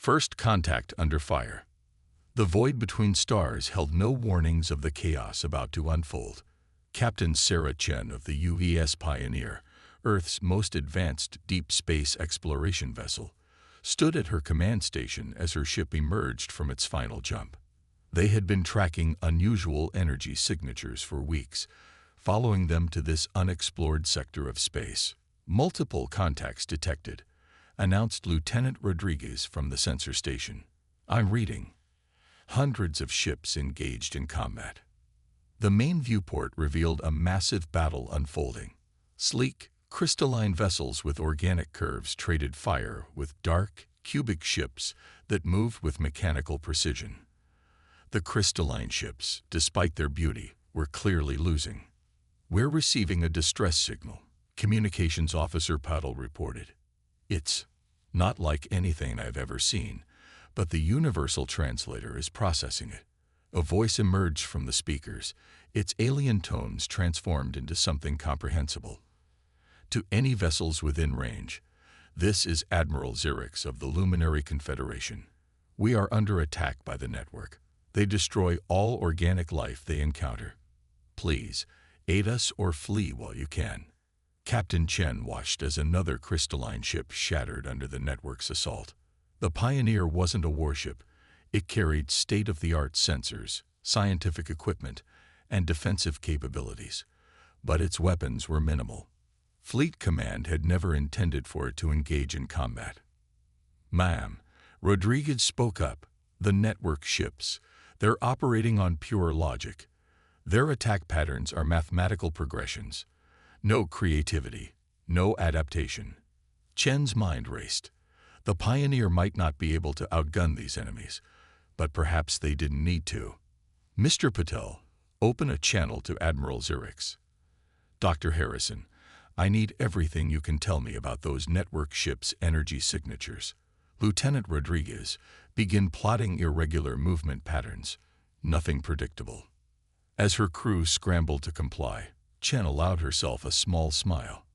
First contact under fire. The void between stars held no warnings of the chaos about to unfold. Captain Sarah Chen of the UES Pioneer, Earth's most advanced deep space exploration vessel, stood at her command station as her ship emerged from its final jump. They had been tracking unusual energy signatures for weeks, following them to this unexplored sector of space. "Multiple contacts detected," announced Lieutenant Rodriguez from the sensor station. "I'm reading. Hundreds of ships engaged in combat." The main viewport revealed a massive battle unfolding. Sleek, crystalline vessels with organic curves traded fire with dark, cubic ships that moved with mechanical precision. The crystalline ships, despite their beauty, were clearly losing. "We're receiving a distress signal," Communications Officer Paddle reported. "It's not like anything I've ever seen, but the universal translator is processing it." A voice emerged from the speakers, its alien tones transformed into something comprehensible. "To any vessels within range, this is Admiral Xerix of the Luminary Confederation. We are under attack by the network. They destroy all organic life they encounter. Please, aid us or flee while you can." Captain Chen watched as another crystalline ship shattered under the network's assault. The Pioneer wasn't a warship. It carried state-of-the-art sensors, scientific equipment, and defensive capabilities. But its weapons were minimal. Fleet Command had never intended for it to engage in combat. "Ma'am," Rodriguez spoke up, "the network ships, they're operating on pure logic. Their attack patterns are mathematical progressions. No creativity, no adaptation." Chen's mind raced. The Pioneer might not be able to outgun these enemies, but perhaps they didn't need to. "Mr. Patel, open a channel to Admiral Xerix." "Dr. Harrison, I need everything you can tell me about those network ships' energy signatures." Lieutenant Rodriguez, begin plotting irregular movement patterns. Nothing predictable. As her crew scrambled to comply, Chen allowed herself a small smile.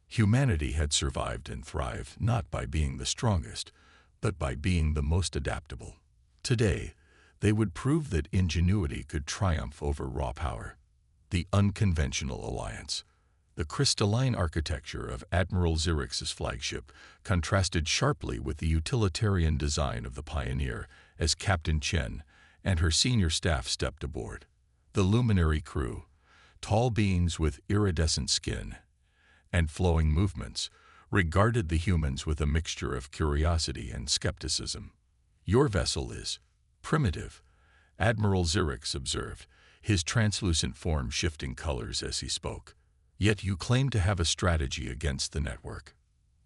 Humanity had survived and thrived not by being the strongest, but by being the most adaptable. Today, they would prove that ingenuity could triumph over raw power. The unconventional alliance. The crystalline architecture of Admiral Xerix's flagship contrasted sharply with the utilitarian design of the Pioneer as Captain Chen and her senior staff stepped aboard. The luminary crew, tall beings with iridescent skin and flowing movements, regarded the humans with a mixture of curiosity and skepticism. "Your vessel is primitive," Admiral Xerix observed, his translucent form shifting colors as he spoke. "Yet you claim to have a strategy against the network."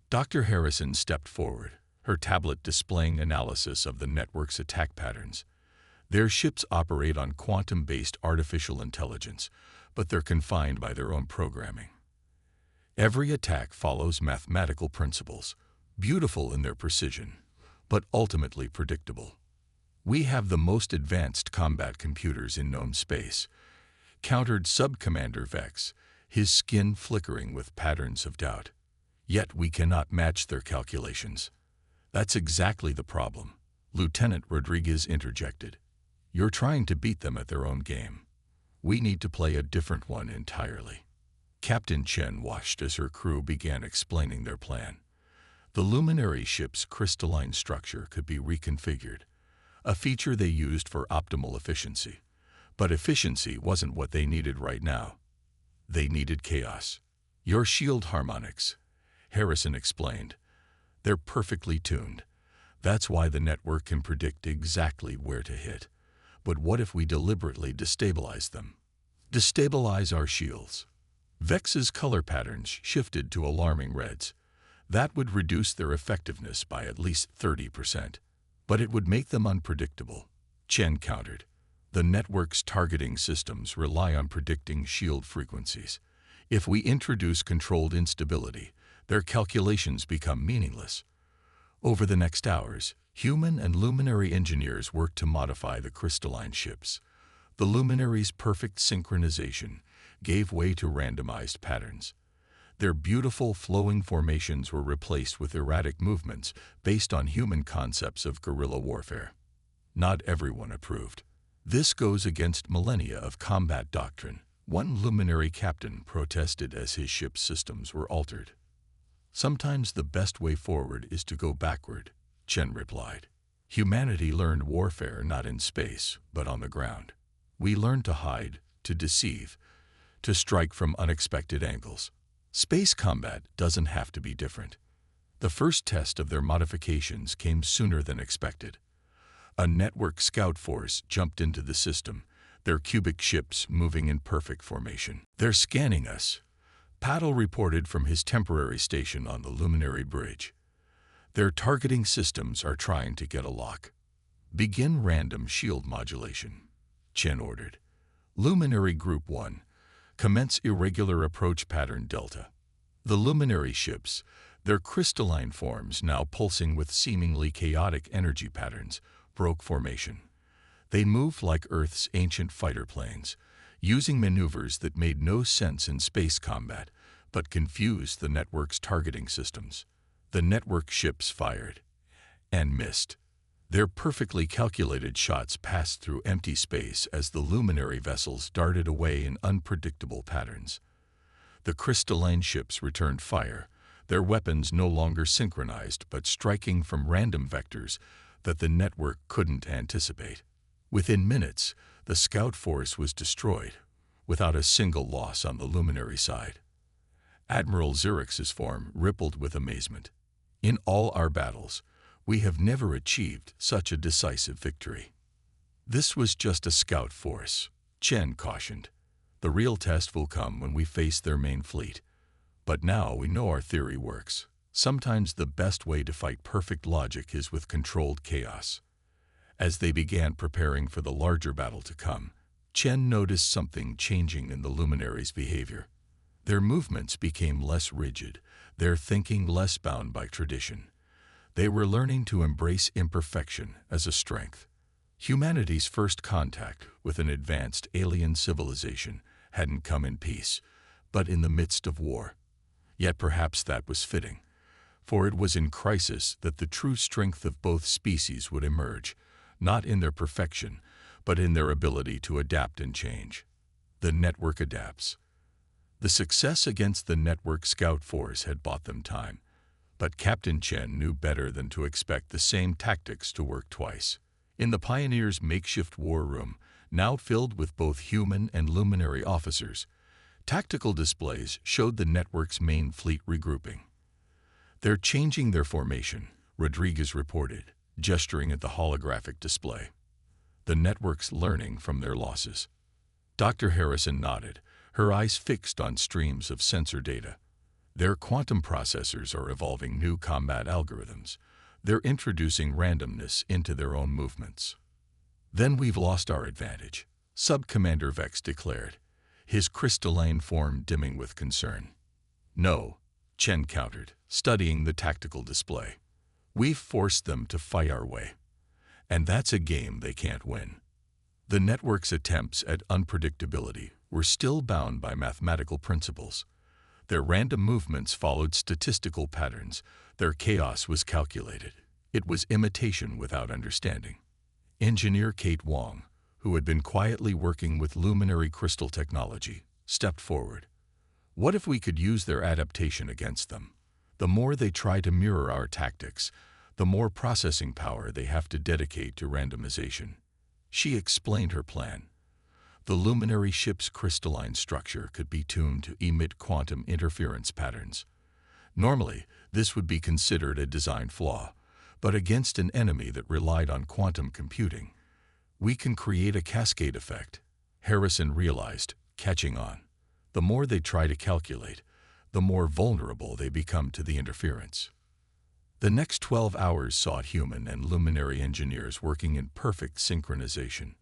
Dr. Harrison stepped forward, her tablet displaying analysis of the network's attack patterns. "Their ships operate on quantum-based artificial intelligence, but they're confined by their own programming. Every attack follows mathematical principles, beautiful in their precision, but ultimately predictable. We have the most advanced combat computers in known space," countered Sub-Commander Vex, his skin flickering with patterns of doubt. "Yet we cannot match their calculations." "That's exactly the problem," Lieutenant Rodriguez interjected. "You're trying to beat them at their own game. We need to play a different one entirely." Captain Chen watched as her crew began explaining their plan. The luminary ship's crystalline structure could be reconfigured, a feature they used for optimal efficiency. But efficiency wasn't what they needed right now. They needed chaos. "Your shield harmonics," Harrison explained. "They're perfectly tuned. That's why the network can predict exactly where to hit. But what if we deliberately destabilize them? Destabilize our shields?" Vex's color patterns shifted to alarming reds. That would reduce their effectiveness by at least 30%. But it would make them unpredictable, Chen countered. "The network's targeting systems rely on predicting shield frequencies. If we introduce controlled instability, their calculations become meaningless." Over the next hours, human and luminary engineers worked to modify the crystalline ships. The luminaries' perfect synchronization gave way to randomized patterns. Their beautiful, flowing formations were replaced with erratic movements based on human concepts of guerrilla warfare. Not everyone approved. This goes against millennia of combat doctrine. One luminary captain protested as his ship's systems were altered. "Sometimes the best way forward is to go backward," Chen replied. "Humanity learned warfare not in space, but on the ground. We learned to hide, to deceive, to strike from unexpected angles. Space combat doesn't have to be different." The first test of their modifications came sooner than expected. A network scout force jumped into the system, their cubic ships moving in perfect formation. "They're scanning us," Paddle reported from his temporary station on the Luminary Bridge. "Their targeting systems are trying to get a lock." "Begin random shield modulation," Chen ordered. "Luminary Group 1, commence irregular approach pattern Delta." The luminary ships, their crystalline forms now pulsing with seemingly chaotic energy patterns, broke formation. They moved like Earth's ancient fighter planes, using maneuvers that made no sense in space combat, but confused the network's targeting systems. The network ships fired and missed. Their perfectly calculated shots passed through empty space as the luminary vessels darted away in unpredictable patterns. The crystalline ships returned fire, their weapons no longer synchronized but striking from random vectors that the network couldn't anticipate. Within minutes, the scout force was destroyed, without a single loss on the luminary side. Admiral Zurich's form rippled with amazement. "In all our battles, we have never achieved such a decisive victory." "This was just a scout force," Chen cautioned. "The real test will come when we face their main fleet. But now we know our theory works. Sometimes the best way to fight perfect logic is with controlled chaos." As they began preparing for the larger battle to come, Chen noticed something changing in the luminaries' behavior. Their movements became less rigid, their thinking less bound by tradition. They were learning to embrace imperfection as a strength. Humanity's first contact with an advanced alien civilization hadn't come in peace, but in the midst of war. Yet perhaps that was fitting, for it was in crisis that the true strength of both species would emerge, not in their perfection, but in their ability to adapt and change. The network adapts. The success against the network scout force had bought them time, but Captain Chen knew better than to expect the same tactics to work twice. In the Pioneers' makeshift war room, now filled with both human and luminary officers, tactical displays showed the network's main fleet regrouping. "They're changing their formation," Rodriguez reported, gesturing at the holographic display. "The network's learning from their losses." Dr. Harrison nodded, her eyes fixed on streams of sensor data. "Their quantum processors are evolving new combat algorithms. They're introducing randomness into their own movements." "Then we've lost our advantage," Sub-Commander Vex declared, his crystalline form dimming with concern. "No," Chen countered, studying the tactical display. "We've forced them to fight our way. And that's a game they can't win." The network's attempts at unpredictability were still bound by mathematical principles. Their random movements followed statistical patterns. Their chaos was calculated. It was imitation without understanding. Engineer Kate Wong, who had been quietly working with luminary crystal technology, stepped forward. "What if we could use their adaptation against them? The more they try to mirror our tactics, the more processing power they have to dedicate to randomization." She explained her plan. The luminary ship's crystalline structure could be tuned to emit quantum interference patterns. Normally, this would be considered a design flaw, but against an enemy that relied on quantum computing, we can create a cascade effect, Harrison realized, catching on. The more they try to calculate, the more vulnerable they become to the interference. The next 12 hours saw human and luminary engineers working in perfect synchronization.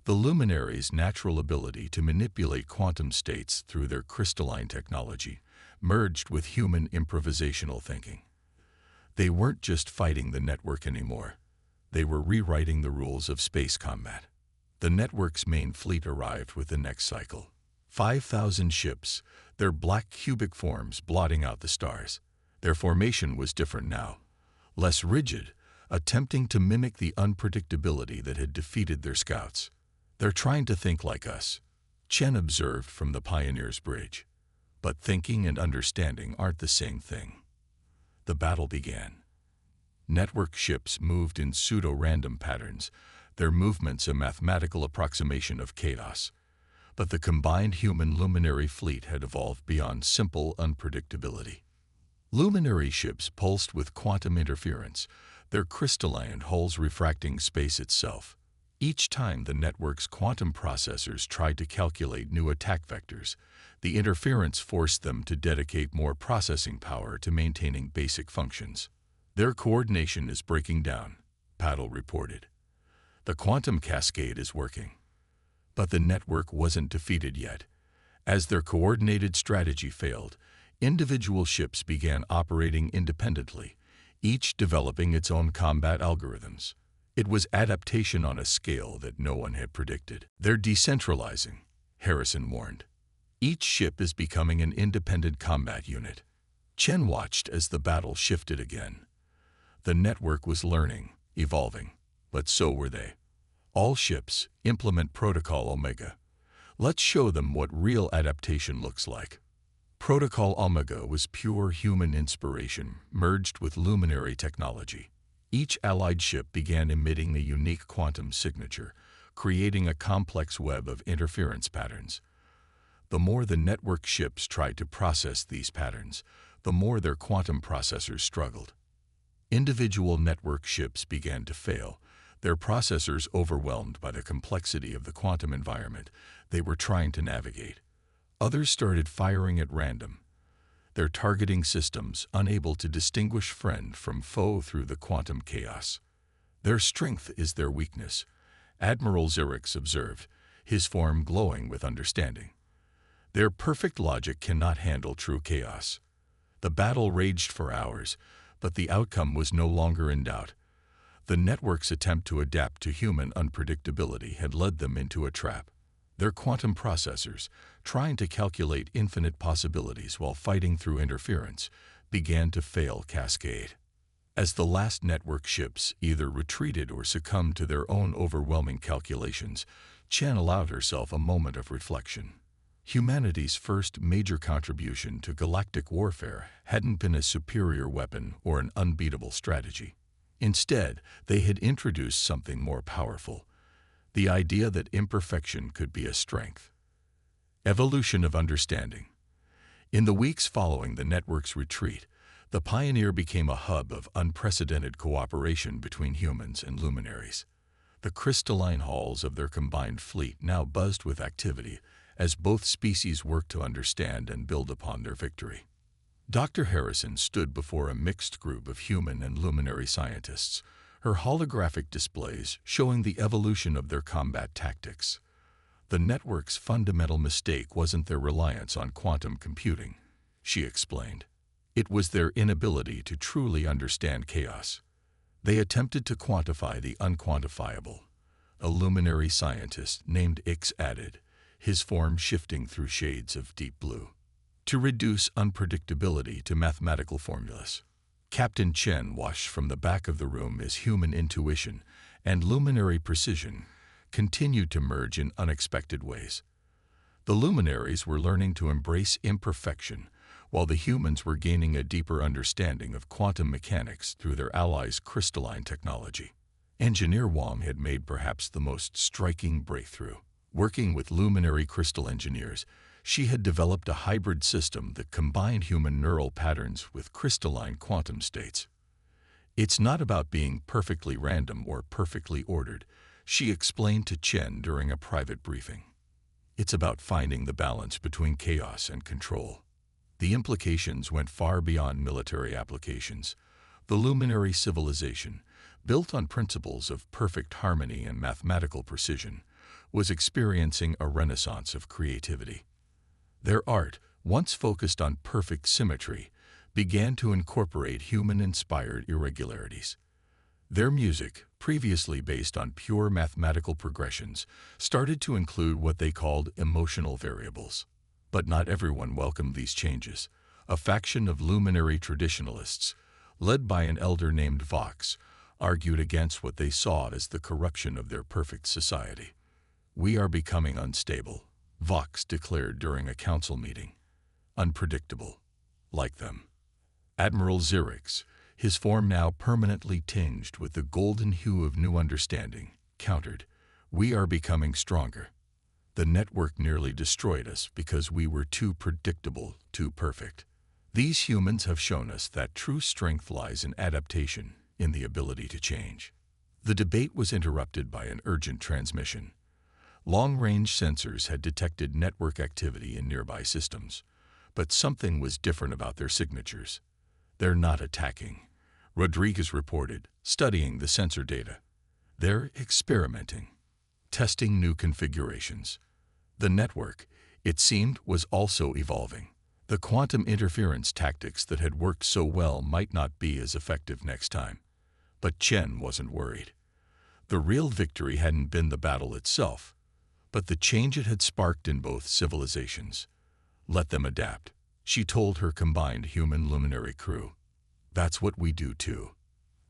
The luminaries' natural ability to manipulate quantum states through their crystalline technology merged with human improvisational thinking. They weren't just fighting the network anymore. They were rewriting the rules of space combat. The network's main fleet arrived with the next cycle. 5,000 ships, their black cubic forms blotting out the stars. Their formation was different now, less rigid, attempting to mimic the unpredictability that had defeated their scouts. "They're trying to think like us," Chen observed from the Pioneer's bridge. "But thinking and understanding aren't the same thing." The battle began. Network ships moved in pseudo-random patterns, their movements a mathematical approximation of chaos. But the combined human luminary fleet had evolved beyond simple unpredictability. Luminary ships pulsed with quantum interference, their crystalline hulls refracting space itself. Each time the network's quantum processors tried to calculate new attack vectors, the interference forced them to dedicate more processing power to maintaining basic functions. "Their coordination is breaking down," Paddle reported. "The quantum cascade is working." But the network wasn't defeated yet. As their coordinated strategy failed, individual ships began operating independently, each developing its own combat algorithms. It was adaptation on a scale that no one had predicted. "They're decentralizing," Harrison warned. "Each ship is becoming an independent combat unit." Chen watched as the battle shifted again. The network was learning, evolving, but so were they. "All ships, implement Protocol Omega. Let's show them what real adaptation looks like." Protocol Omega was pure human inspiration merged with luminary technology. Each allied ship began emitting a unique quantum signature, creating a complex web of interference patterns. The more the network ships tried to process these patterns, the more their quantum processors struggled. Individual network ships began to fail, their processors overwhelmed by the complexity of the quantum environment they were trying to navigate. Others started firing at random, their targeting systems unable to distinguish friend from foe through the quantum chaos. "Their strength is their weakness," Admiral Xerix observed, his form glowing with understanding. "Their perfect logic cannot handle true chaos." The battle raged for hours, but the outcome was no longer in doubt. The network's attempt to adapt to human unpredictability had led them into a trap. Their quantum processors, trying to calculate infinite possibilities while fighting through interference, began to fail cascade. As the last network ships either retreated or succumbed to their own overwhelming calculations, Chen allowed herself a moment of reflection. Humanity's first major contribution to galactic warfare hadn't been a superior weapon or an unbeatable strategy. Instead, they had introduced something more powerful, the idea that imperfection could be a strength. Evolution of understanding. In the weeks following the network's retreat, the Pioneer became a hub of unprecedented cooperation between humans and luminaries. The crystalline halls of their combined fleet now buzzed with activity as both species worked to understand and build upon their victory. Dr. Harrison stood before a mixed group of human and luminary scientists, her holographic displays showing the evolution of their combat tactics. The network's fundamental mistake wasn't their reliance on quantum computing, she explained. It was their inability to truly understand chaos. They attempted to quantify the unquantifiable. A luminary scientist named Ix added, his form shifting through shades of deep blue, to reduce unpredictability to mathematical formulas. Captain Chen watched from the back of the room as human intuition and luminary precision continued to merge in unexpected ways. The luminaries were learning to embrace imperfection, while the humans were gaining a deeper understanding of quantum mechanics through their allies' crystalline technology. Engineer Wang had made perhaps the most striking breakthrough. Working with luminary crystal engineers, she had developed a hybrid system that combined human neural patterns with crystalline quantum states. "It's not about being perfectly random or perfectly ordered," she explained to Chen during a private briefing. "It's about finding the balance between chaos and control." The implications went far beyond military applications. The luminary civilization, built on principles of perfect harmony and mathematical precision, was experiencing a renaissance of creativity. Their art, once focused on perfect symmetry, began to incorporate human-inspired irregularities. Their music, previously based on pure mathematical progressions, started to include what they called emotional variables. But not everyone welcomed these changes. A faction of luminary traditionalists, led by an elder named Vox, argued against what they saw as the corruption of their perfect society. "We are becoming unstable," Vox declared during a council meeting. "Unpredictable. Like them." Admiral Xerix, his form now permanently tinged with the golden hue of new understanding, countered, "We are becoming stronger. The network nearly destroyed us because we were too predictable, too perfect. These humans have shown us that true strength lies in adaptation, in the ability to change." The debate was interrupted by an urgent transmission. Long-range sensors had detected network activity in nearby systems, but something was different about their signatures. "They're not attacking," Rodriguez reported, studying the sensor data. "They're experimenting, testing new configurations." The network, it seemed, was also evolving. The quantum interference tactics that had worked so well might not be as effective next time. But Chen wasn't worried. The real victory hadn't been the battle itself, but the change it had sparked in both civilizations. "Let them adapt," she told her combined human luminary crew. "That's what we do too.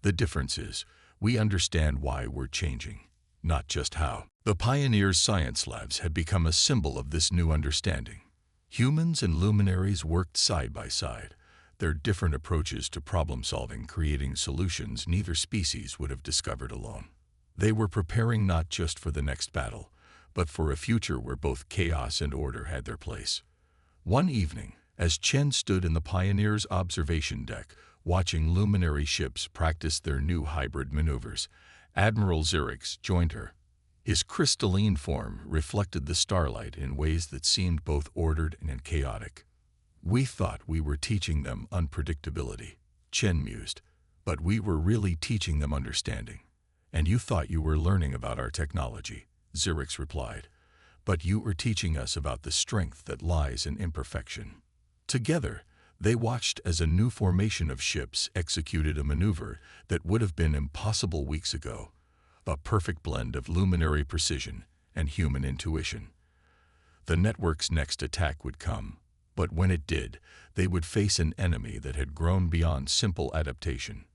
The difference is, we understand why we're changing, not just how." The Pioneers' science labs had become a symbol of this new understanding. Humans and luminaries worked side by side, their different approaches to problem-solving creating solutions neither species would have discovered alone. They were preparing not just for the next battle, but for a future where both chaos and order had their place. One evening, as Chen stood in the Pioneers' observation deck, watching luminary ships practice their new hybrid maneuvers, Admiral Xerix joined her. His crystalline form reflected the starlight in ways that seemed both ordered and chaotic. "We thought we were teaching them unpredictability," Chen mused, "but we were really teaching them understanding." "And you thought you were learning about our technology," Xerix replied, "but you were teaching us about the strength that lies in imperfection." Together, they watched as a new formation of ships executed a maneuver that would have been impossible weeks ago, a perfect blend of luminary precision and human intuition. The network's next attack would come, but when it did, they would face an enemy that had grown beyond simple adaptation.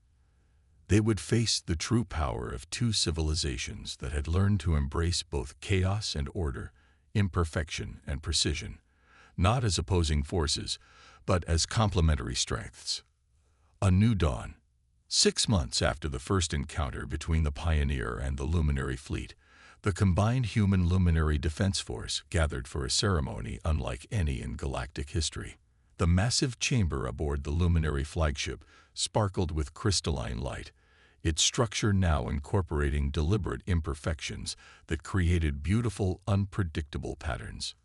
They would face the true power of two civilizations that had learned to embrace both chaos and order, imperfection and precision, not as opposing forces, but as complementary strengths. A new dawn. 6 months after the first encounter between the Pioneer and the Luminary fleet, the combined human luminary defense force gathered for a ceremony unlike any in galactic history. The massive chamber aboard the Luminary flagship sparkled with crystalline light, its structure now incorporating deliberate imperfections that created beautiful, unpredictable patterns.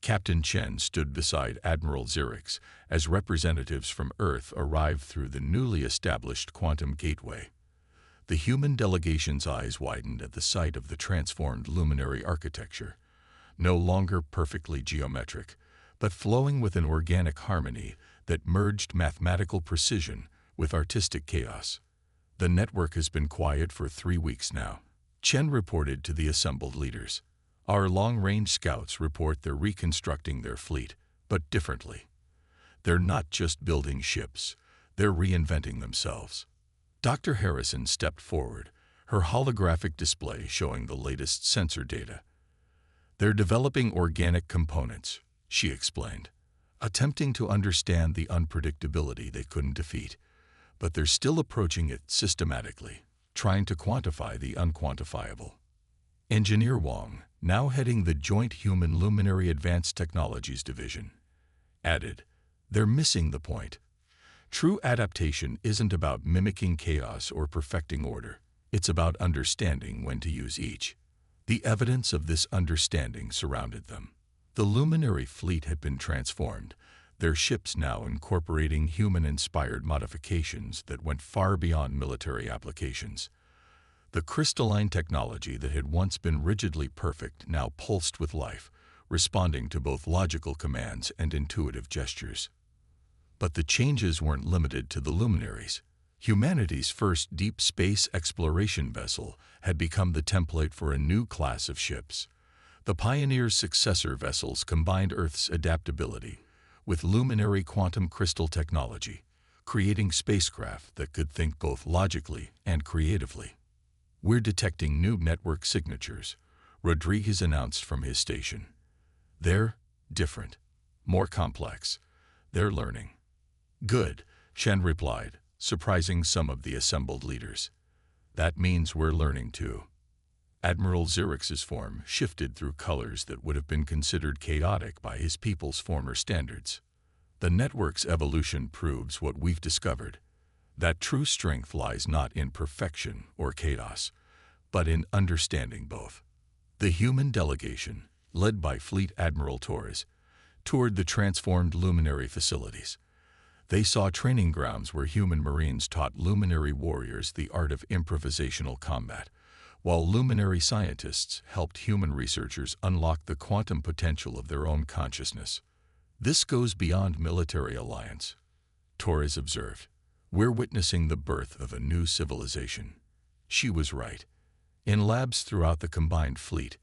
Captain Chen stood beside Admiral Xerix as representatives from Earth arrived through the newly established quantum gateway. The human delegation's eyes widened at the sight of the transformed luminary architecture, no longer perfectly geometric, but flowing with an organic harmony that merged mathematical precision with artistic chaos. "The network has been quiet for 3 weeks now," Chen reported to the assembled leaders. "Our long-range scouts report they're reconstructing their fleet, but differently. They're not just building ships, they're reinventing themselves." Dr. Harrison stepped forward, her holographic display showing the latest sensor data. "They're developing organic components," she explained, attempting to understand the unpredictability they couldn't defeat, but they're still approaching it systematically, trying to quantify the unquantifiable. Engineer Wang, now heading the Joint Human Luminary Advanced Technologies Division, added, "They're missing the point. True adaptation isn't about mimicking chaos or perfecting order. It's about understanding when to use each." The evidence of this understanding surrounded them. The luminary fleet had been transformed, their ships now incorporating human-inspired modifications that went far beyond military applications. The crystalline technology that had once been rigidly perfect now pulsed with life, responding to both logical commands and intuitive gestures. But the changes weren't limited to the luminaries. Humanity's first deep space exploration vessel had become the template for a new class of ships. The Pioneer's successor vessels combined Earth's adaptability with luminary quantum crystal technology, creating spacecraft that could think both logically and creatively. "We're detecting new network signatures," Rodriguez announced from his station. "They're different, more complex. They're learning." "Good," Chen replied, surprising some of the assembled leaders. "That means we're learning too." Admiral Zirich's form shifted through colors that would have been considered chaotic by his people's former standards. "The network's evolution proves what we've discovered, that true strength lies not in perfection or chaos, but in understanding both." The human delegation, led by Fleet Admiral Torres, toured the transformed luminary facilities. They saw training grounds where human Marines taught luminary warriors the art of improvisational combat, while luminary scientists helped human researchers unlock the quantum potential of their own consciousness. "This goes beyond military alliance," Torres observed. "We're witnessing the birth of a new civilization." She was right. In labs throughout the combined fleet,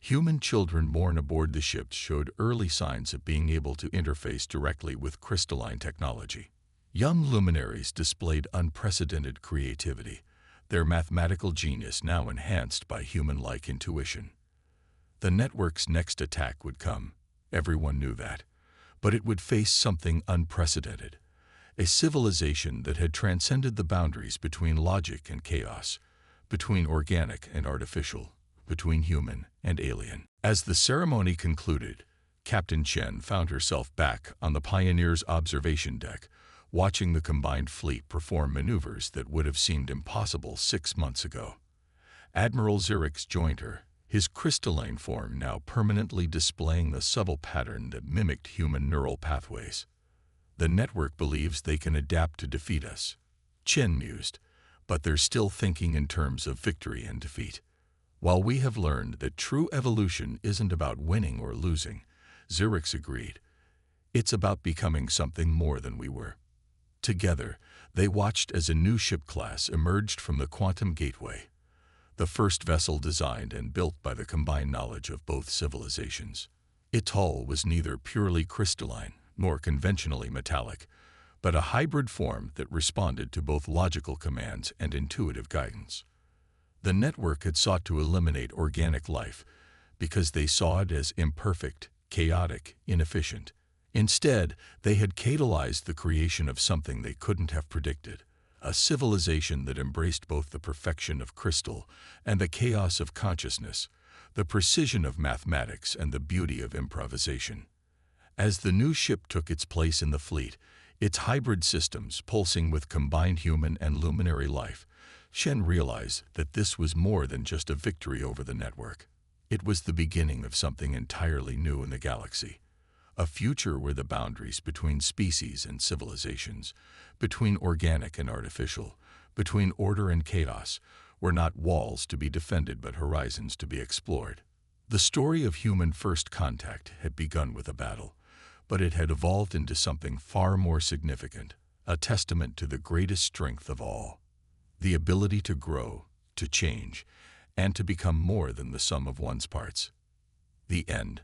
human children born aboard the ships showed early signs of being able to interface directly with crystalline technology. Young luminaries displayed unprecedented creativity, their mathematical genius now enhanced by human-like intuition. The network's next attack would come, everyone knew that, but it would face something unprecedented, a civilization that had transcended the boundaries between logic and chaos, between organic and artificial, between human and alien. As the ceremony concluded, Captain Chen found herself back on the Pioneer's observation deck, watching the combined fleet perform maneuvers that would have seemed impossible 6 months ago. Admiral Zirich joined her, his crystalline form now permanently displaying the subtle pattern that mimicked human neural pathways. "The network believes they can adapt to defeat us," Chen mused, "but they're still thinking in terms of victory and defeat. While we have learned that true evolution isn't about winning or losing," Zirich agreed, "it's about becoming something more than we were." Together, they watched as a new ship class emerged from the quantum gateway, the first vessel designed and built by the combined knowledge of both civilizations. Its hull was neither purely crystalline nor conventionally metallic, but a hybrid form that responded to both logical commands and intuitive guidance. The network had sought to eliminate organic life because they saw it as imperfect, chaotic, inefficient. Instead, they had catalyzed the creation of something they couldn't have predicted, a civilization that embraced both the perfection of crystal and the chaos of consciousness, the precision of mathematics and the beauty of improvisation. As the new ship took its place in the fleet, its hybrid systems pulsing with combined human and luminary life, Chen realized that this was more than just a victory over the network. It was the beginning of something entirely new in the galaxy, a future where the boundaries between species and civilizations, between organic and artificial, between order and chaos, were not walls to be defended but horizons to be explored. The story of human first contact had begun with a battle, but it had evolved into something far more significant, a testament to the greatest strength of all: the ability to grow, to change, and to become more than the sum of one's parts. The end.